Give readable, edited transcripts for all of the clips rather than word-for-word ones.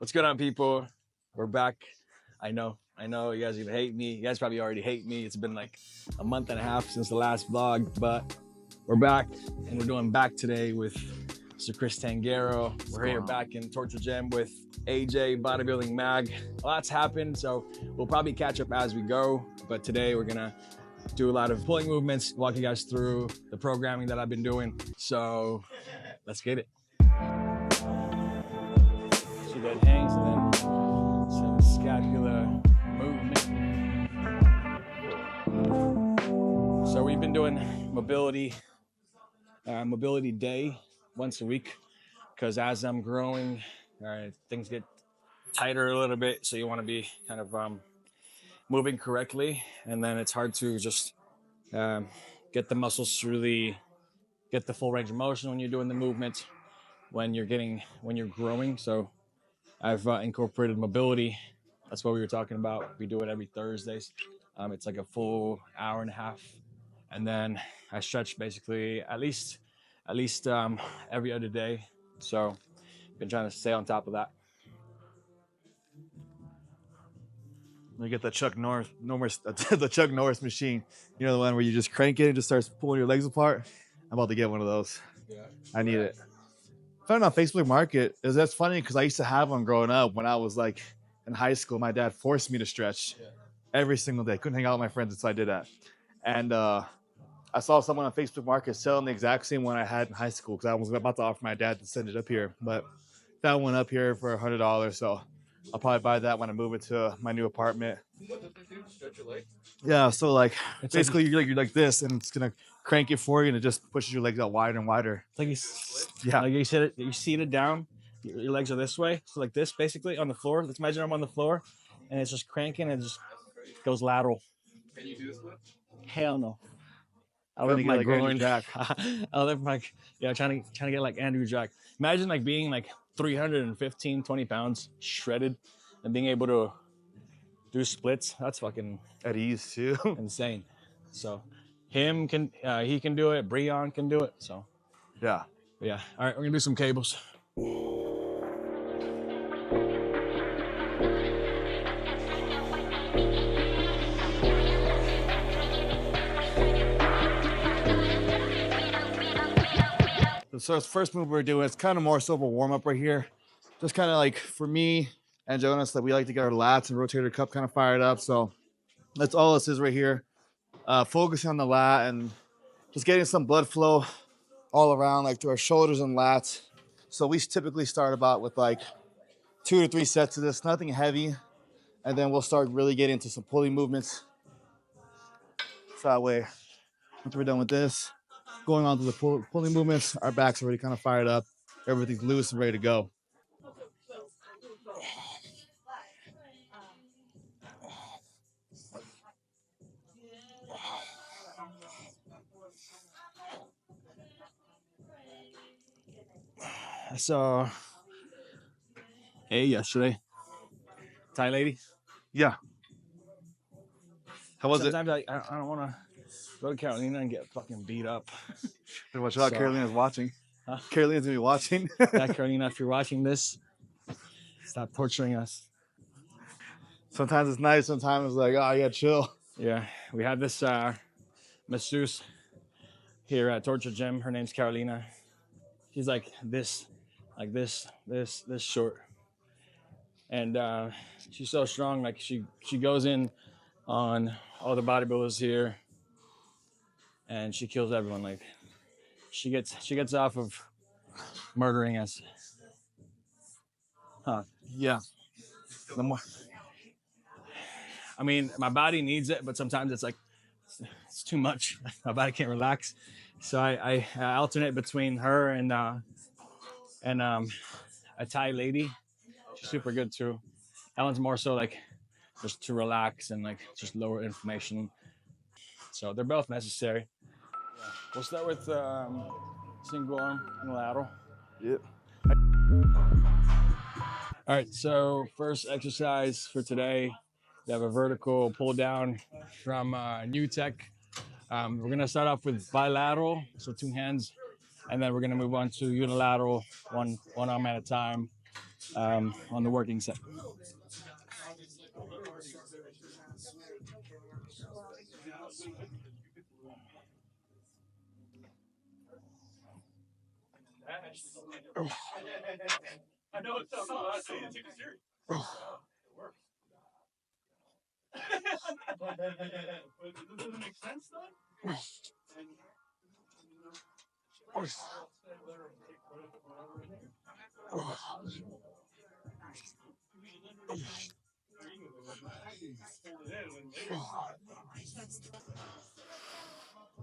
What's going on, people? We're back. I know you guys are gonna hate me. You guys probably already hate me. It's been like a month and a half since the last vlog, but we're back and we're doing back today with Mr. Chris Tangero. We're here back in Torture Gym with AJ Bodybuilding Mag. A lot's happened, so we'll probably catch up as we go. But today we're gonna do a lot of pulling movements, walk you guys through the programming that I've been doing. So let's get it. So that hangs and then some scapular movement. So we've been doing mobility day once a week, because as I'm growing, things get tighter a little bit. So you want to be kind of moving correctly, and then it's hard to just get the muscles to really get the full range of motion when you're doing the movement when you're growing. So I've incorporated mobility. That's what we were talking about. We do it every Thursdays. It's like a full hour and a half, and then I stretch basically at least every other day. So I've been trying to stay on top of that. You get the Chuck Norris the Chuck Norris machine. You know, the one where you just crank it and just starts pulling your legs apart. I'm about to get one of those. Yeah. I need it. Found it on Facebook Market. That's funny because I used to have one growing up when I was like in high school. My dad forced me to stretch every single day. Couldn't hang out with my friends until I did that. And I saw someone on Facebook Market selling the exact same one I had in high school because I was about to offer my dad to send it up here, but found one up here for $100. So I'll probably buy that when I move into my new apartment. Yeah, so like It's basically you're like this, and it's gonna crank it for you, and it just pushes your legs out wider and wider. Like you seat it down. Your legs are this way, so like this basically on the floor. Let's imagine I'm on the floor, and it's just cranking and it just goes lateral. Can you do this one? Hell no. I Trying lift to get my like Andrew groin. Jack. I lift my trying to get like Andrew Jack. Imagine like being like 315, 20 pounds shredded and being able to do splits. That's fucking At ease too. insane. So he can do it. Breon can do it. So Yeah. yeah. All right, we're gonna do some cables. So the first move we're doing, it's kind of more so of a warm up right here. Just kind of like for me and Jonas, that we like to get our lats and rotator cuff kind of fired up. So that's all this is right here. Focusing on the lat and just getting some blood flow all around, like to our shoulders and lats. So we typically start about with like 2 to 3 sets of this, nothing heavy. And then we'll start really getting into some pulling movements. So that way, once we're done with this, going on to the pulling movements, our backs are already kind of fired up. Everything's loose and ready to go. I saw yesterday. Thai lady. Yeah. How was Sometimes I don't want to go to Carolina and get fucking beat up. it? Watch out, So- Carolina's watching. Huh? Carolina's gonna be watching. Yeah, Carolina, if you're watching this, stop torturing us. Sometimes it's nice, sometimes it's like, oh yeah, chill. Yeah, we have this masseuse here at Torture Gym. Her name's Carolina. She's like this short, and she's so strong. Like she goes in on all the bodybuilders here, and she kills everyone. Like she gets off of murdering us. Huh? Yeah. The more, I mean, my body needs it, but sometimes it's like it's too much. My body can't relax, so I alternate between her and a Thai lady. She's super good too. That one's more so like just to relax and like just lower inflammation. So they're both necessary. Yeah. We'll start with single arm and lateral. yep. All right, so first exercise for today, we have a vertical pull down from New Tech. We're gonna start off with bilateral, so 2 hands, and then we're gonna move on to unilateral, one arm at a time. on the working set.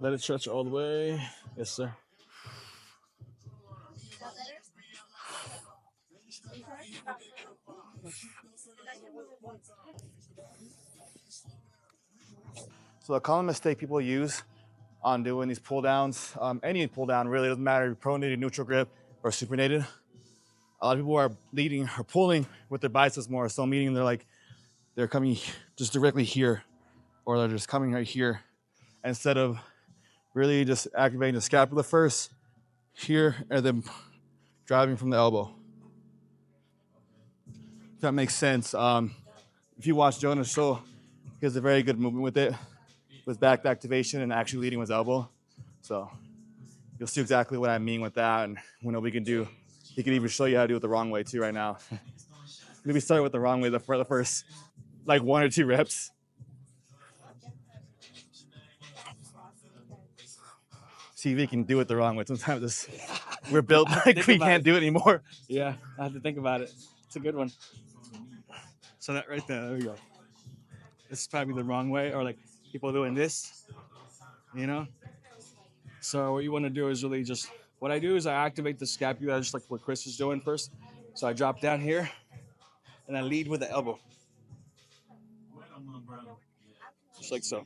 Let it stretch all the way. Yes, sir. So a common mistake people use on doing these pull downs, any pull down really doesn't matter if you're pronated, neutral grip, or supinated. A lot of people are leading or pulling with their biceps more. So meaning they're coming just directly here, or they're just coming right here, instead of really just activating the scapula first, here, and then driving from the elbow. If that makes sense. If you watch Jonas show, he has a very good movement with it, with back activation and actually leading with his elbow. So you'll see exactly what I mean with that, and we can do. He can even show you how to do it the wrong way too right now. Maybe start with the wrong way for the first like 1 or 2 reps. See if he can do it the wrong way. Sometimes we're built like we can't do it anymore. Yeah, I have to think about it. It's a good one. So that right there we go. This is probably the wrong way, or like people doing this, you know? So what you want to do is really just, what I do is I activate the scapula just like what Chris is doing first. So I drop down here and I lead with the elbow. Just like so.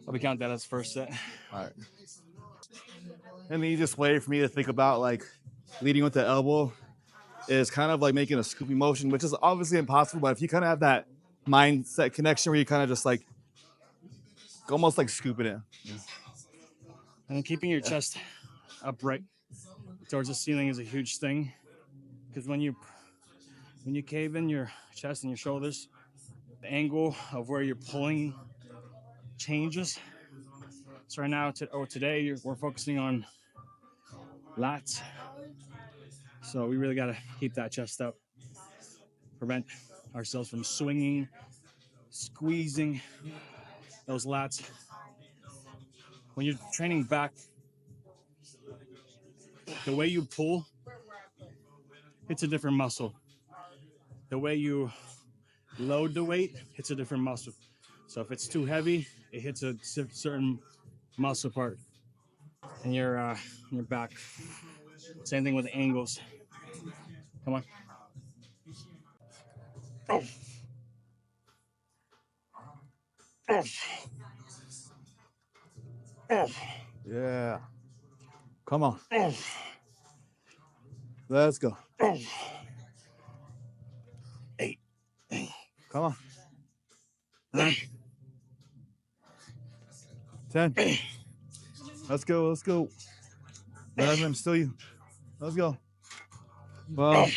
I'll be count that as first set. All right. And the easiest way for me to think about like leading with the elbow is kind of like making a scooping motion, which is obviously impossible. But if you kind of have that mindset connection where you kind of just like almost like scooping it. And then keeping your chest upright towards the ceiling is a huge thing, because when you cave in your chest and your shoulders, the angle of where you're pulling changes. So right now, today, we're focusing on lats. So we really got to keep that chest up, prevent ourselves from swinging, squeezing those lats. When you're training back, the way you pull, it's a different muscle. The way you load the weight, it's a different muscle. So if it's too heavy, it hits a certain muscle part in your back. Same thing with angles. Come on. Yeah. Come on. Let's go. 8. Come on. 9. 10. Let's go. Let's go. 11. Still you. Let's go. 12.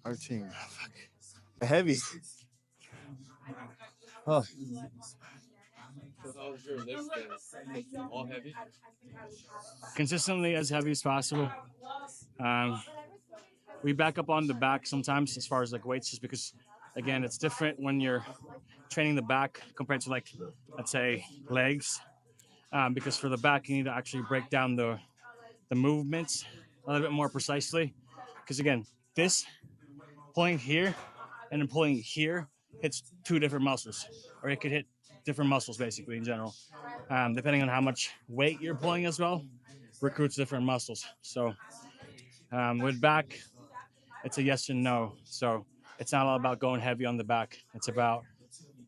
13. Heavy. Oh. All heavy. Consistently as heavy as possible. We back up on the back sometimes as far as like weights, just because, again, it's different when you're training the back compared to like, let's say, legs. Because for the back, you need to actually break down the movements a little bit more precisely. Because again, this pulling here and then pulling here hits two different muscles, or it could hit different muscles basically in general. Depending on how much weight you're pulling as well, recruits different muscles. So with back, it's a yes and no. So it's not all about going heavy on the back. It's about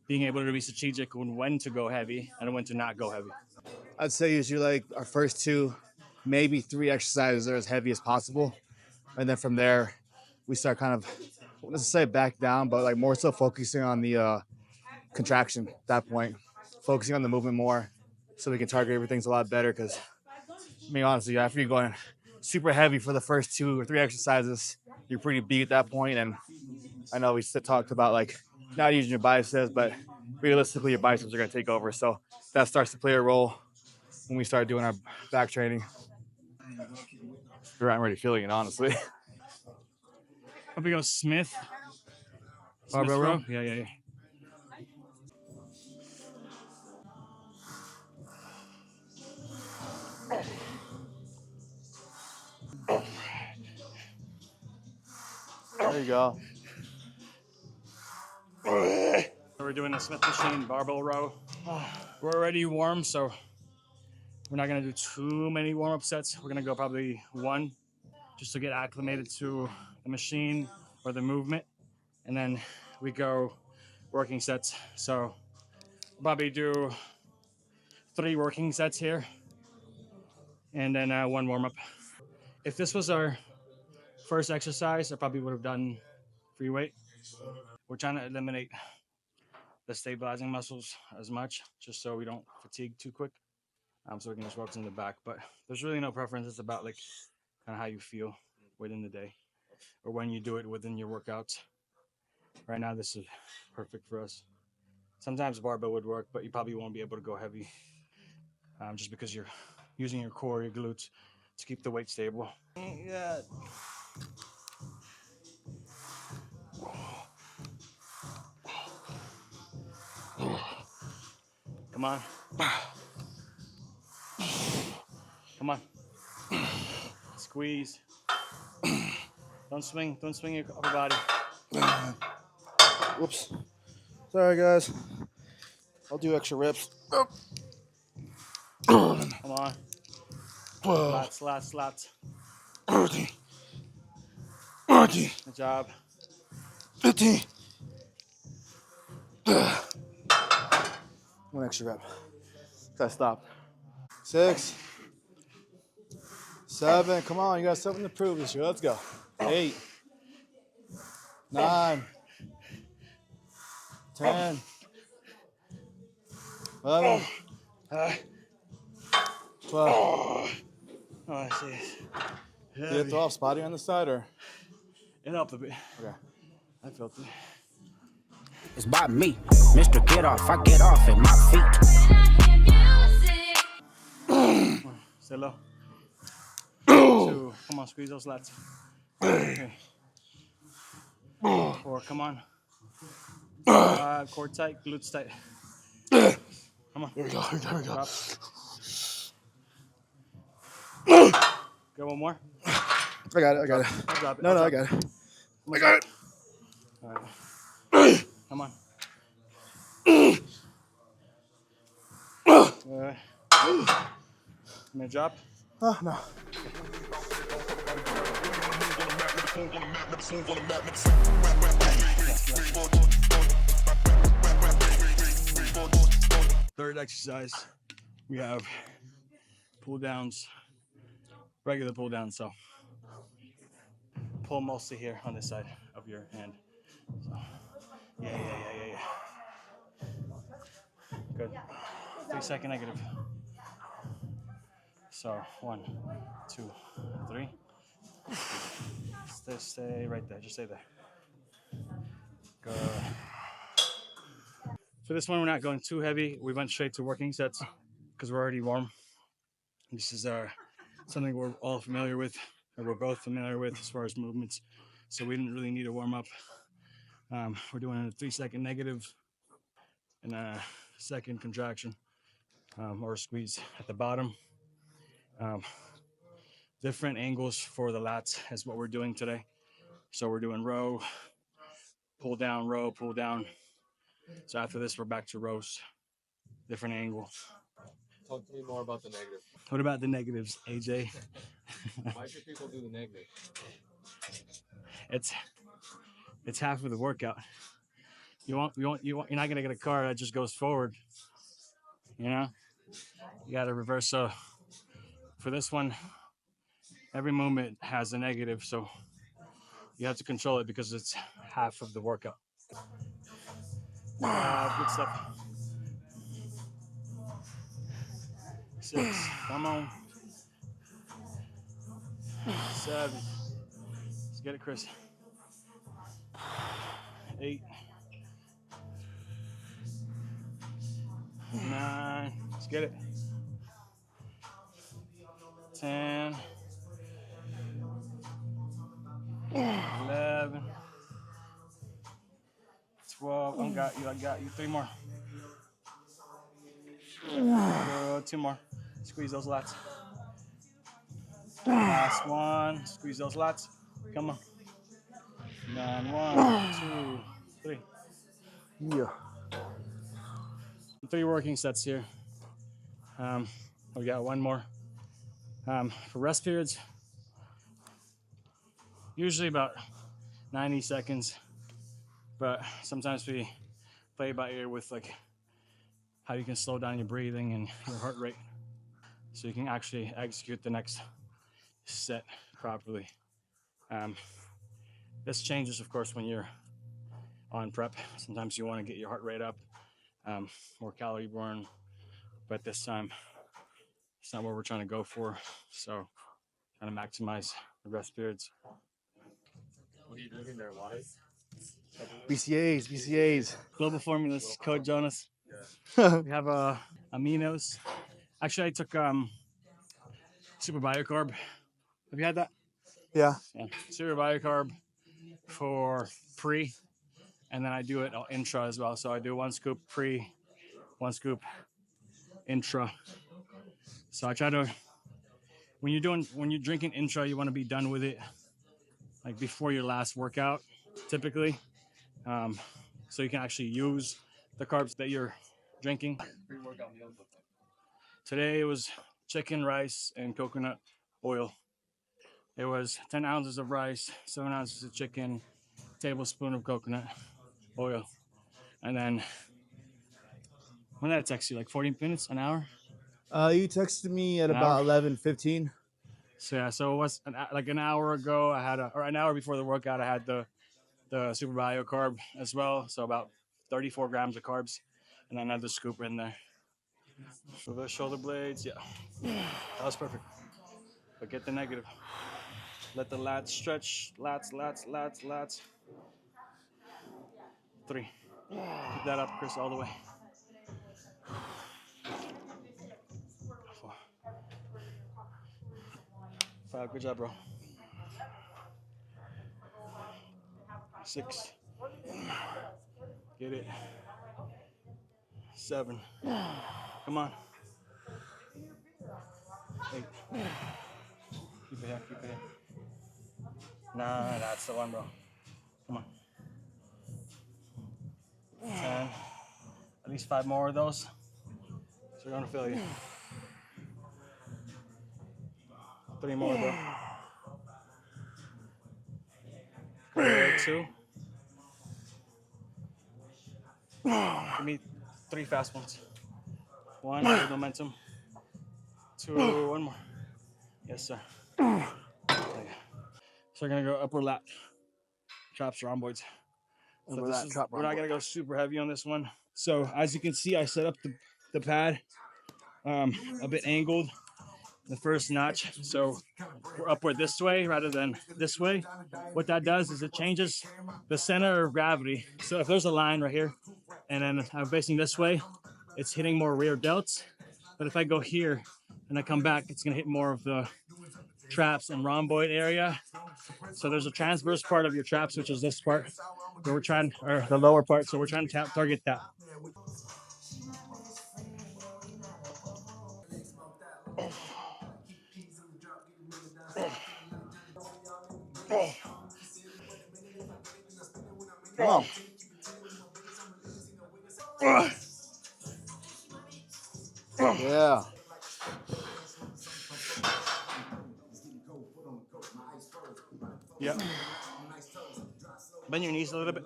being able to be strategic on when to go heavy and when to not go heavy. I'd say usually like our first two, maybe three exercises are as heavy as possible. And then from there, we start kind of, let's say back down, but like more so focusing on the contraction at that point, focusing on the movement more so we can target everything's a lot better. Because, I mean, honestly, after you're going super heavy for the first 2 or 3 exercises, you're pretty beat at that point. And I know we talked about like not using your biceps, but realistically, your biceps are going to take over. So that starts to play a role when we start doing our back training. I'm already feeling it, honestly. Up we go, Smith. Barbell row? Yeah, yeah, yeah. There you go. So we're doing a Smith machine barbell row. We're already warm, so we're not gonna do too many warm-up sets. We're gonna go probably one, just to get acclimated to the machine or the movement, and then we go working sets. So we'll probably do 3 working sets here, and then 1 warm-up. If this was our first exercise, I probably would have done free weight. We're trying to eliminate the stabilizing muscles as much, just so we don't fatigue too quick. So we can just focus in the back. But there's really no preference. It's about like kind of how you feel within the day or when you do it within your workouts. Right now, this is perfect for us. Sometimes barbell would work, but you probably won't be able to go heavy just because you're using your core, your glutes to keep the weight stable. Yeah. Come on. Come on. Squeeze. Don't swing your upper body. Whoops. Sorry, guys. I'll do extra reps. Come on. Slats. 30. Good job. 15. One extra rep. Gotta stop. 6. 7. Come on, you got something to prove this year. Let's go. 8. 9. 10. 11. 12. Oh, I see. Do you have to off spotty on the side or? It helped a bit. Okay. I felt it. It's by me, Mr. Get Off. I get off at my feet. Stay low. 2. Come on, squeeze those lats. 3. 4. Come on. 5. Core tight, glutes tight. Come on. Here we go. Drop. Go one more. I got it. I'll drop it. No, I got it. I got it. All right. Come on. All right. Can I drop? Oh, no. Third exercise, we have pull downs, regular pull downs. So pull mostly here on this side of your hand. So, yeah. Good. 3-second negative. So 1, 2, 3. Stay right there. Just stay there. Good. For this one, we're not going too heavy. We went straight to working sets because we're already warm. This is something we're all familiar with, or we're both familiar with as far as movements. So we didn't really need a warm up. We're doing a 3-second negative and a second contraction or squeeze at the bottom. Different angles for the lats is what we're doing today. So we're doing row, pull down, row, pull down. So after this, we're back to rows, different angle. Talk to me more about the negative. What about the negatives, AJ? Why should people do the negative? It's half of the workout. You're not gonna get a car that just goes forward. You know, you got to reverse. So for this one, every movement has a negative, so you have to control it because it's half of the workout. Good stuff. 6, come on. 7, let's get it, Chris. 8, 9, let's get it. 10, 11, 12. I got you. 3 more. Good, 2 more. Squeeze those lats. Last one. Squeeze those lats. Come on. 9, 1, 2, 3. Yeah. 3 working sets here. We got 1 more. For rest periods, usually about 90 seconds, but sometimes we play by ear with like how you can slow down your breathing and your heart rate so you can actually execute the next set properly. This changes, of course, when you're on prep. Sometimes you want to get your heart rate up, more calorie burn, but this time it's not what we're trying to go for. So trying to maximize the rest periods. What are you drinking there? Water? BCAs. Global Formulas, code Jonas. We have aminos. Actually, I took super biocarb. Have you had that? Yeah. Yeah. Super biocarb for pre, and then I do it intra as well. So I do 1 scoop pre, 1 scoop intra. So I try to, when you're drinking intra, you want to be done with it like before your last workout, typically, so you can actually use the carbs that you're drinking. Pre-workout meals look like. Today it was chicken, rice, and coconut oil. It was 10 ounces of rice, 7 ounces of chicken, tablespoon of coconut oil. And then, when did I text you? Like 40 minutes, an hour? You texted me at An about hour? 11:15. So yeah, so it was like an hour ago, or an hour before the workout, I had the super bio carb as well. So about 34 grams of carbs and another scoop in there. So the shoulder blades, yeah, that was perfect. But get the negative. Let the lats stretch, lats. 3. Keep that up, Chris, all the way. 4, 5, good job, bro. 6, get it. 7, come on. 8, keep it here. 9, that's the one, bro. Come on. 10, at least 5 more of those. So you're gonna feel you. 3 more, bro. Good, 2. Give me 3 fast ones. 1, good momentum. 2, 1 more. Yes, sir. Okay. So we're gonna go upper lat, traps, rhomboids. So we're not gonna go super heavy on this one. So as you can see, I set up the pad a bit angled, the first notch. So we're upward this way rather than this way. What that does is it changes the center of gravity. So if there's a line right here, and then I'm facing this way, it's hitting more rear delts. But if I go here and I come back, it's gonna hit more of the traps and rhomboid area. So there's a transverse part of your traps, which is this part, where we're trying, or the lower part. So we're trying to target that. Come on. Yeah. Yep. Bend your knees a little bit.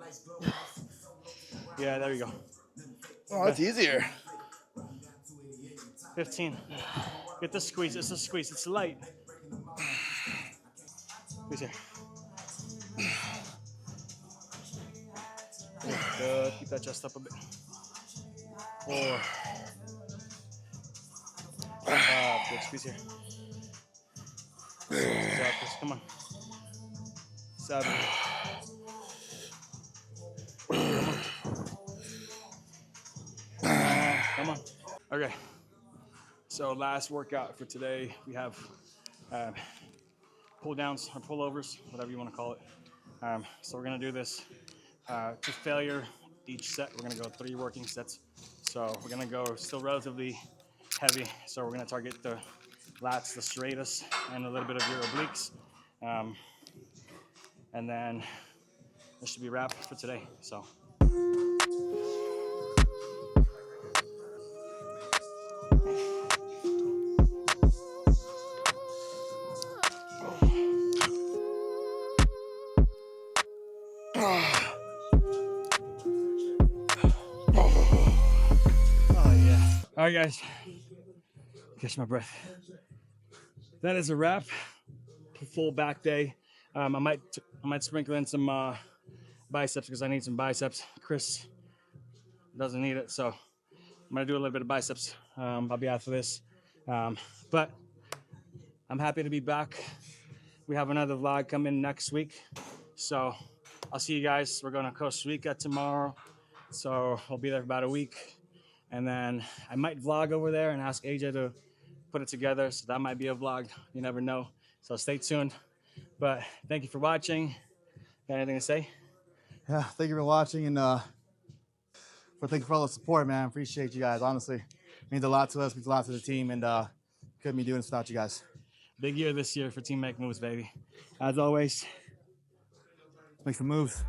Yeah, there you go. Oh, that's easier. 15. Get the squeeze. It's a squeeze. It's light. Squeeze here. Good. Keep that chest up a bit. 4. 5. Good. Squeeze here. 6. Come on. 7. Come on. Okay. So last workout for today, we have pull downs or pullovers, whatever you want to call it. So we're gonna do this to failure each set. We're gonna go 3 working sets. So we're gonna go still relatively heavy. So we're gonna target the lats, the straightest, and a little bit of your obliques. And then this should be a wrap for today. So. All right, guys, catch my breath. That is a wrap. Full back day. I might sprinkle in some biceps because I need some biceps. Chris doesn't need it, so I'm gonna do a little bit of biceps. I'll be out for this, but I'm happy to be back. We have another vlog coming next week, so I'll see you guys. We're going to Costa Rica tomorrow, so I'll be there for about a week. And then I might vlog over there and ask AJ to put it together. So that might be a vlog. You never know. So stay tuned. But thank you for watching. Got anything to say? Yeah, thank you for watching and thank you for all the support, man. Appreciate you guys. Honestly, it means a lot to us, means a lot to the team, and couldn't be doing this without you guys. Big year this year for Team Make Moves, baby. As always, make some moves.